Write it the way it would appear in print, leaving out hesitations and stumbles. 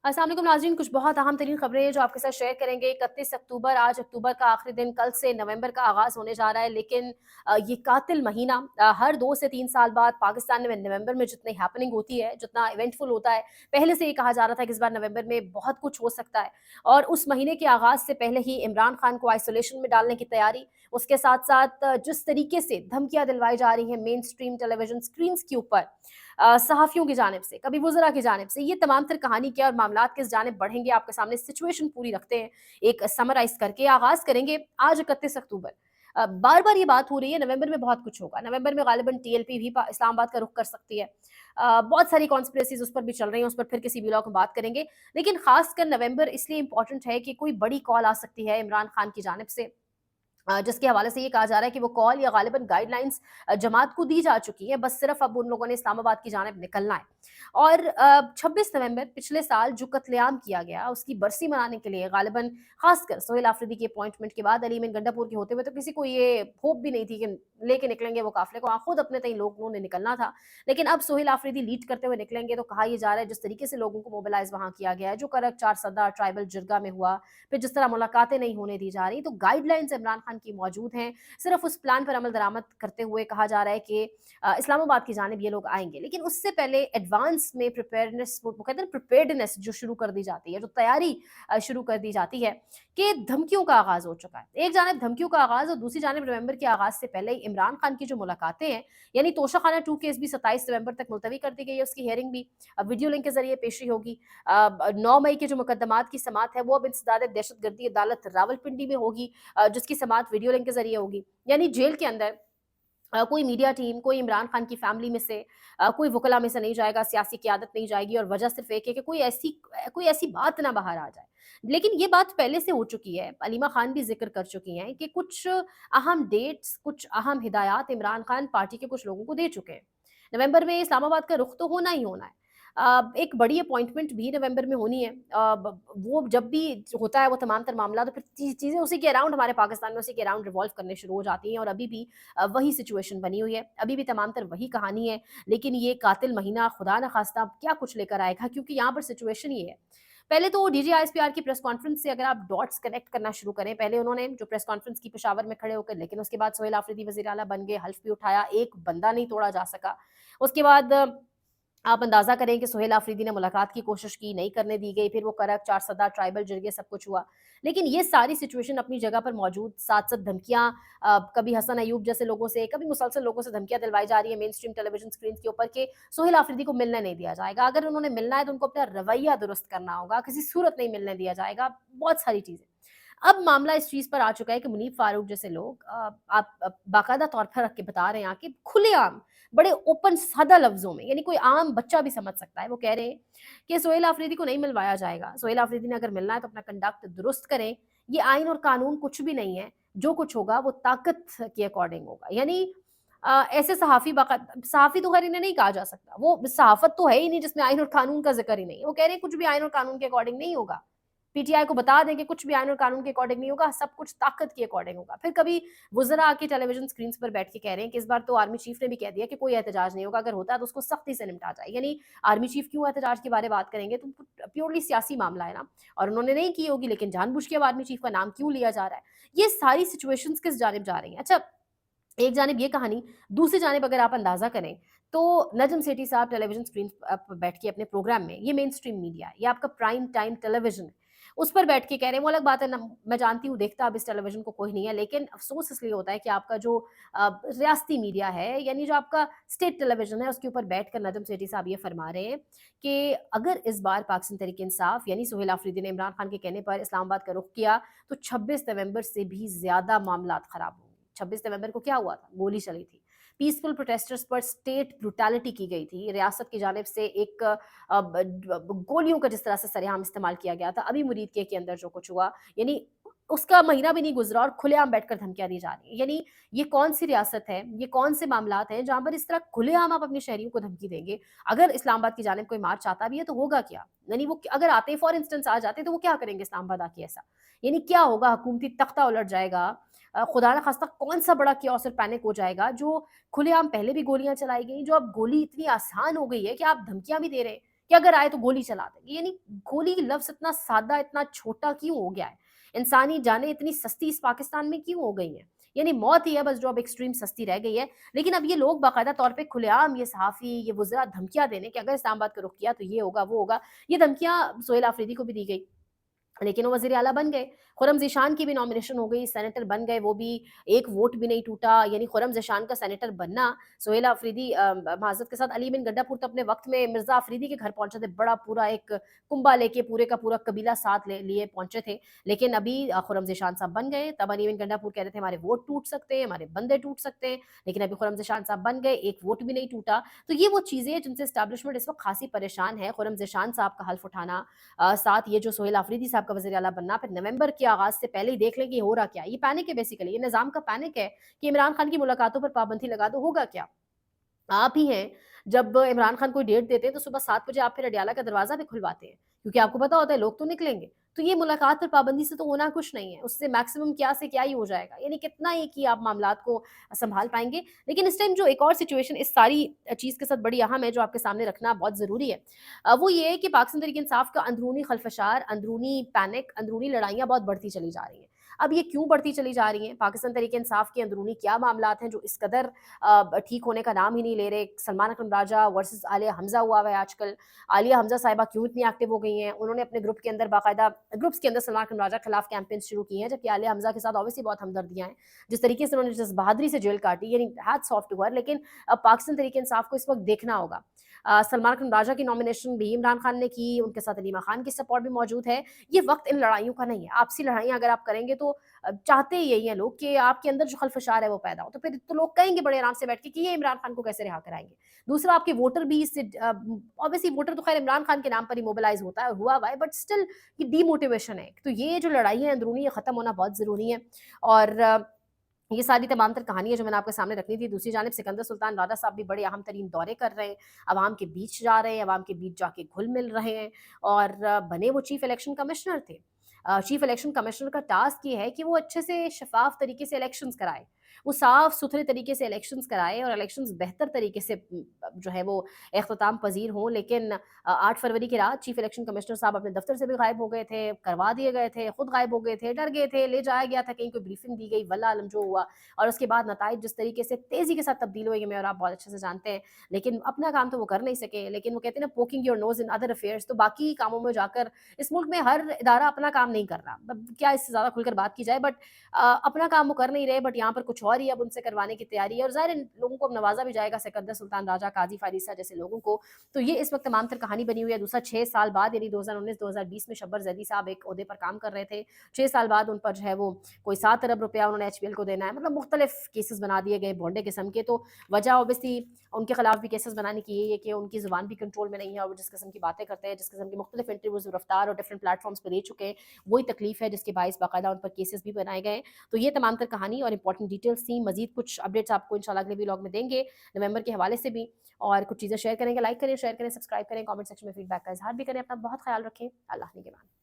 अस्सलाम वालेकुम नाज़रीन, कुछ बहुत अहम तरीन खबरें हैं जो आपके साथ शेयर करेंगे। 31 अक्टूबर, आज अक्टूबर का आखिरी दिन, कल से नवंबर का आगाज़ होने जा रहा है। लेकिन ये कातिल महीना हर 2 से 3 साल बाद पाकिस्तान में नवंबर में जितनी हैपनिंग होती है, जितना इवेंटफुल होता है, पहले से ये कहा जा रहा था कि इस बार नवंबर में बहुत कुछ हो सकता है। और उस महीने के आगाज़ से पहले ही इमरान खान को आइसोलेशन में डालने की तैयारी, उसके साथ-साथ जिस तरीके से धमकियाँ दिलवाई जा रही हैं मेन स्ट्रीम टेलीविज़न स्क्रीन्स के ऊपर सहाफ़ियों की जानिब से, कभी वुज़रा की जानिब से, ये तमाम तर कहानी क्या और मामलात किस जानिब बढ़ेंगे, आपके सामने सिचुएशन पूरी रखते हैं, एक समराइज़ करके आगाज़ करेंगे आज 31 अक्टूबर। बार-बार ये बात हो रही है, नवंबर में बहुत कुछ होगा, नवंबर में ग़ालिबन टीएलपी भी इस्लामाबाद का रुख कर सकती है। बहुत सारी कॉन्स्पिरेसीज़ उस पर भी चल रही हैं, उस पर फिर किसी व्लॉग में बात करेंगे। लेकिन ख़ासकर नवंबर इसलिए इम्पोर्टेंट है कि कोई बड़ी कॉल आ सकती है इमरान खान की जानिब से, जिसके हवाले से ये कहा जा रहा है कि वो कॉल या ग़ालिबन गाइडलाइंस जमात को दी जा चुकी हैं, बस सिर्फ़ अब उन लोगों ने इस्लामाबाद की जानिब निकलना है। और 26 नवंबर पिछले साल जो कत्लेआम किया गया, उसकी बरसी मनाने के लिए ग़ालिबन ख़ासकर सोहेल आफरीदी की अपॉइंटमेंट के बाद अली मीन गंडापुर के होते हुए तो किसी को ये होप भी नहीं थी कि लेके निकलेंगे वो काफ़िले को। खुद अपने तई लोगों ने निकलना था। लेकिन अब सोहेल आफरीदी लीड करते हुए निकलेंगे तो कहा ये जा रहा है जिस तरीके से लोगों को मोबिलाइज़ वहाँ किया गया है, जो करक चारसदा ट्राइबल जिरगा में हुआ, फिर जिस तरह मुलाकातें नहीं होने दी जा रही, तो गाइडलाइंस इमरान खान की मौजूद हैं। सिर्फ उस प्लान पर अमल दरामद करते हुए कहा जा रहा है कि इस्लामाबाद की जानिब ये लोग आएँगे। लेकिन उससे पहले एडवांस में प्रिपेयर्डनेस वो कहते हैं ना प्रिपेयर्डनेस जो शुरू कर दी जाती है, जो तैयारी शुरू कर दी जाती है कि धमकियों का आगाज़ हो चुका है। एक जानिब धमकियों का आगाज़ और दूसरी जानिब नवंबर के आगाज़ से पहले ही इमरान खान की जो मुलाकातें हैं, यानी तोशाखाना 2 केस भी 27 नवंबर तक मुलतवी कर दी गई है, उसकी हियरिंग भी अब वीडियो लिंक के ज़रिए पेशी होगी। 9 मई के जो मुकदमात की समाअत है, वो अब इंसदाद दहशतगर्दी अदालत रावलपिंडी में होगी, जिसकी समाअत वीडियो लिंक के ज़रिए होगी। यानी जेल के अंदर कोई मीडिया टीम, कोई इमरान खान की फैमिली में से कोई वुकला में से नहीं जाएगा, सियासी क़यादत नहीं जाएगी और वजह सिर्फ़ एक है कि कोई ऐसी बात ना बाहर आ जाए। लेकिन ये बात पहले से हो चुकी है, अलीमा खान भी ज़िक्र कर चुकी हैं कि कुछ अहम डेट्स, कुछ अहम हिदायत इमरान खान पार्टी के कुछ लोगों को दे चुके हैं। नवंबर में इस्लामाबाद का रुख तो होना ही होना है। एक बड़ी अपॉइंटमेंट भी नवंबर में होनी है। वो जब भी होता है वो तमाम तर मामला तो फिर चीज़ें उसी के अराउंड हमारे पाकिस्तान में उसी के अराउंड रिवॉल्व करने शुरू हो जाती हैं और अभी भी वही सिचुएशन बनी हुई है। अभी भी तमाम तर वही कहानी है, लेकिन ये कातिल महीना खुदा न खास्ता क्या कुछ लेकर आएगा, क्योंकि यहाँ पर सिचुएशन ये है। पहले तो डीजीआईएसपीआर की प्रेस कॉन्फ्रेंस से अगर आप डॉट्स कनेक्ट करना शुरू करें, पहले उन्होंने जो प्रेस कॉन्फ्रेंस की पेशावर में खड़े होकर, लेकिन उसके बाद सोहेल आफरीदी वज़ीर आला बन गए, हल्फ भी उठाया, एक बंदा नहीं तोड़ा जा सका। उसके बाद आप अंदाज़ा करें कि सोहेल आफरीदी ने मुलाकात की कोशिश की, नहीं करने दी गई, फिर वो करक, चारसदा, ट्राइबल जिरगे सब कुछ हुआ। लेकिन ये सारी सिचुएशन अपनी जगह पर मौजूद, साथ-साथ धमकियाँ कभी हसन अय्यूब जैसे लोगों से, कभी मुसलसल लोगों से धमकियाँ दिलवाई जा रही है मेन स्ट्रीम टेलीविज़न स्क्रीन्स के ऊपर कि सोहेल आफरीदी को मिलने नहीं दिया जाएगा। अगर उन्होंने मिलना है तो उनको अपना रवैया दुरुस्त करना होगा, किसी सूरत नहीं मिलने दिया जाएगा, बहुत सारी चीज़ें। अब मामला इस चीज़ पर आ चुका है कि मुनीब फ़ारूक जैसे लोग आप बाकायदा तौर पर रख के बता रहे हैं कि खुलेआम, बड़े ओपन सादा लफ्ज़ों में, यानी कोई आम बच्चा भी समझ सकता है, वो कह रहे हैं कि सोहेल आफरीदी को नहीं मिलवाया जाएगा। सोहेल आफरीदी ने अगर मिलना है तो अपना कंडक्ट दुरुस्त करें। ये आइन और कानून कुछ भी नहीं है, जो कुछ होगा वो ताकत के अकॉर्डिंग होगा। यानी ऐसे सहाफ़ी तो खैर इन्हें नहीं कहा जा सकता, वो सहाफ़त तो है ही नहीं जिसमें आइन और कानून का ज़िक्र ही नहीं है। वो कह रहे हैं कुछ भी आइन और कानून के अकॉर्डिंग नहीं होगा। पीटीआई को बता दें कि कुछ भी आइन और कानून के अकॉर्डिंग नहीं होगा, सब कुछ ताकत के अकॉर्डिंग होगा। फिर कभी वुज़रा आके टेलीविज़न स्क्रीन्स पर बैठ के कह रहे हैं कि इस बार तो आर्मी चीफ ने भी कह दिया कि कोई एहतजाज नहीं होगा, अगर होता है तो उसको सख्ती से निपटा जाए। यानी आर्मी चीफ क्यों एहतजाज के बारे में बात करेंगे, तो प्योरली सियासी मामला है ना, और उन्होंने नहीं की होगी, लेकिन जानबूझ के अब आर्मी चीफ का नाम क्यों लिया जा रहा है? ये सारी सिचुएशंस किस जानिब जा रही हैं? अच्छा, एक जानिब ये कहानी, दूसरी जानिब अगर आप अंदाज़ा करें, तो नजम सेठी साहब टेलीविज़न स्क्रीन पर बैठ के अपने प्रोग्राम में, ये मेन स्ट्रीम मीडिया है, ये आपका प्राइम टाइम टेलीविज़न है, उस पर बैठ के कह रहे हैं, वो अलग बात है ना, मैं जानती हूँ देखता अब इस टेलीविज़न को कोई नहीं है, लेकिन अफ़सोस इसलिए होता है कि आपका जो रियासती मीडिया है, यानी जो आपका स्टेट टेलीविज़न है, उसके ऊपर बैठकर नजम सेठी साहब ये फरमा रहे हैं कि अगर इस बार पाकिस्तान तहरीक-ए-इंसाफ यानी सोहेल आफरीदी ने इमरान खान के कहने पर इस्लामाबाद का रुख किया, तो 26 नवंबर से भी ज़्यादा मामलात ख़राब होंगे। 26 नवंबर को क्या हुआ था? गोली चली थी। पीसफुल प्रोटेस्टर्स पर स्टेट ब्रूटैलिटी की गई थी। रियासत की जानिब से एक गोलियों का जिस तरह से सरेआम इस्तेमाल किया गया था, अभी मुरीदके के अंदर जो कुछ हुआ, यानी उसका महीना भी नहीं गुज़रा और खुलेआम बैठकर धमकियाँ दी जा रही हैं। यानी ये कौन-सी रियासत है, ये कौन-से मामलात हैं जहाँ पर इस तरह खुलेआम आप अपने शहरियों को धमकी देंगे? अगर इस्लामाबाद की जानिब कोई मार्च आता भी है तो होगा क्या? यानी वो अगर आते फॉर इंस्टेंस आ जाते तो वो क्या करेंगे इस्लामाबाद आके ऐसा? यानी क्या होगा? हुकूमती तख्ता उलट जाएगा, खुदा न ख़ास्ता कौन-सा बड़ा कियोस और पैनिक हो जाएगा, जो खुलेआम पहले भी गोलियाँ चलाई गई, जो अब गोली इतनी आसान हो गई है कि आप धमकियाँ भी दे रहे हैं। कि अगर आए तो गोली चला देंगे। यानी गोली लफ्ज़ इतना सादा, इतना छोटा क्यों हो गया है? इंसानी जानें इतनी सस्ती इस पाकिस्तान में क्यों हो गई हैं? यानी मौत ही है बस जो अब एक्सट्रीम सस्ती रह गई है। लेकिन अब ये लोग बाकायदा तौर पे खुलेआम ये सहाफ़ी, ये वुज़रा धमकियाँ दे रहे हैं कि अगर इस्लामाबाद का रुख किया तो ये होगा, वो होगा। ये धमकियाँ सोहेल आफरीदी को भी दी गई। लेकिन वो वज़ीर आला बन गए। खुर्रम ज़ीशान की भी नॉमिनेशन हो गई, सेनेटर बन गए, वो भी एक वोट भी नहीं टूटा। यानी खुर्रम ज़ीशान का सेनेटर बनना, सोहेल आफरीदी माज़रत के साथ अली बिन गंडापुर तो अपने वक़्त में मिर्ज़ा आफरीदी के घर पहुँचे थे, बड़ा पूरा एक कुंभा लेके पूरे का पूरा कबीला साथ ले लिए पहुँचे थे। लेकिन अभी खुर्रम ज़ीशान साहब बन गए, तब अली बिन गंडापुर कह रहे थे हमारे वोट टूट सकते हैं, हमारे बंदे टूट सकते हैं, लेकिन अभी खुर्रम ज़ीशान साहब बन गए, एक वोट भी नहीं टूटा। तो ये वो चीज़ें हैं जिनसे एस्टेब्लिशमेंट इस वक़्त ख़ासी परेशान है। खुर्रम ज़ीशान साहब का हल्फ़ उठाना, साथ ये जो सोहेल आफरीदी साहब का वज़ीर आला बनना, फिर नवंबर के आगाज़ से पहले ही देख लें कि हो रहा क्या है। ये पैनिक है बेसिकली, ये निज़ाम का पैनिक है कि इमरान खान की मुलाकातों पर पाबंदी लगा दो, होगा क्या? आप ही हैं, जब इमरान खान कोई डेट देते हैं तो सुबह 7 बजे आप फिर अडयाला का दरवाज़ा भी खुलवाते हैं, क्योंकि आपको पता होता है लोग तो निकलेंगे। तो ये मुलाकात पर पाबंदी से तो होना कुछ नहीं है, उससे मैक्सिमम क्या से क्या ही हो जाएगा, यानी कितना ही कि आप मामलात को सँभाल पाएँगे। लेकिन इस टाइम जो एक और सिचुएशन इस सारी चीज़ के साथ बड़ी अहम है, जो आपके सामने रखना बहुत ज़रूरी है, वो ये है कि पाकिस्तान तहरीक-ए-इंसाफ का अंदरूनी खलफशार, अंदरूनी पैनिक, अंदरूनी लड़ाइयाँ बहुत बढ़ती चली जा रही हैं। अब ये क्यों बढ़ती चली जा रही हैं? पाकिस्तान तहरीक-ए-इंसाफ के अंदरूनी क्या मामलात हैं जो इस कदर ठीक होने का नाम ही नहीं ले रहे? सलमान अकरम राजा वर्सेस आलिया हमज़ा हुआ है आजकल। आलिया हमज़ा साहिबा क्यों इतनी एक्टिव हो गई हैं? उन्होंने अपने ग्रुप के अंदर बाकायदा ग्रुप्स के अंदर सलमान अकरम राजा के खिलाफ कैंपेन्स शुरू किए हैं, जबकि आलिया हमज़ा के साथ ऑब्वियसली बहुत हमदर्दियाँ हैं। जिस तरीके से उन्होंने जिस बहादुरी से जेल काटी, यानी हैट्स ऑफ टू हर। लेकिन पाकिस्तान तहरीक-ए-इंसाफ को इस वक़्त देखना होगा। सलमान अकरम राजा की नॉमिनेशन भी इमरान खान ने की, उनके साथ अलीमा खान की सपोर्ट भी मौजूद है। ये वक़्त इन लड़ाइयों का नहीं है। आपसी लड़ाइयाँ अगर आप करेंगे तो चाहते ही यही हैं लोग कि आपके अंदर जो खलफशार है वो पैदा हो। तो फिर तो लोग कहेंगे बड़े आराम से बैठ के कि ये इमरान खान को कैसे रिहा कराएँगे। दूसरा, आपके वोटर भी इससे ऑब्वियसली वोटर तो ख़ैर इमरान खान के नाम पर ही मोबिलाइज़ होता है, हुआ हुआ है, बट स्टिल ये डीमोटिवेशन है। तो ये जो लड़ाई है अंदरूनी, ये ख़त्म होना बहुत ज़रूरी है। और ये सारी तमाम तर कहानियाँ जो मैंने आपके सामने रखनी थी। दूसरी जानिब सिकंदर सुल्तान राजा साहब भी बड़े अहम तरीन दौरे कर रहे हैं, अवाम के बीच जा रहे हैं, अवाम के बीच जाके घुल-मिल रहे हैं, और बने वो चीफ़ इलेक्शन कमिश्नर थे। चीफ़ इलेक्शन कमिश्नर का टास्क ये है कि वो अच्छे से शफ़ाफ़ तरीके से इलेक्शंस कराए। वो साफ़-सुथरे तरीके से इलेक्शंस कराए और इलेक्शंस बेहतर तरीके से जो है वो इख्तिताम पज़ीर हों। लेकिन 8 फरवरी की रात चीफ़ इलेक्शन कमिश्नर साहब अपने दफ़्तर से भी गायब हो गए थे, करवा दिए गए थे, खुद गायब हो गए थे, डर गए थे, ले जाया गया था, कहीं कोई ब्रीफिंग दी गई, वल्लाह आलम जो हुआ। और उसके बाद नताइज जिस तरीके से तेज़ी के साथ तब्दील हुए, ये मैं और आप बहुत अच्छे से जानते हैं। लेकिन अपना काम तो वो कर नहीं सके। लेकिन वो कहते हैं ना, poking your nose in other affairs, तो बाकी कामों में जाकर इस मुल्क में हर इदारा अपना काम नहीं कर रहा। अब क्या इससे ज़्यादा खुलकर बात की जाए, बट अपना काम वो कर नहीं रहे, बट यहाँ पर कुछ और ही अब उनसे करवाने की तैयारी है। और ज़ाहिर है इन लोगों को अब नवाज़ा भी जाएगा, सिकंदर सुल्तान राजा, काज़ी फ़ारिसा जैसे लोगों को। तो ये इस वक़्त तमाम तर कहानी बनी हुई है। दूसरा, 6 साल बाद यानी 2019-2020 में शब्बर ज़ैदी साहब एक ओहदे पर काम कर रहे थे। 6 साल बाद उन पर जो है वो कोई 7 अरब रुपया उन्होंने एचपीएल को देना है। मतलब मुख्तलिफ केसेज़ बना दिए गए भोंडे किस्म के। तो वजह ऑब्वियसली उनके खिलाफ भी केसेज़ बनाने की यही है कि उनकी ज़ुबान भी कंट्रोल में नहीं है, और वो जिस किस्म की बातें करते हैं, जिस किस्म की मुख्तलिफ इंटरव्यूज़ रफ्तार और डिफरेंट प्लेटफ़ॉर्म्स पे दे चुके हैं, वही तकलीफ़ है जिसके बायस बाकायदा उन पर केसेज़ भी बनाए गए हैं। तो ये तमाम तर कहानी और इंपॉर्टेंट डिटेल्स थी। मज़ीद कुछ अपडेट्स आपको इंशाल्लाह अगले व्लॉग में देंगे, नवंबर के हवाले से भी, और कुछ चीज़ें शेयर करेंगे। लाइक करें, शेयर करें, सब्सक्राइब करें, कमेंट सेक्शन में फीडबैक का इज़हार भी करें। अपना बहुत ख़्याल रखें। अल्लाह निगहबान।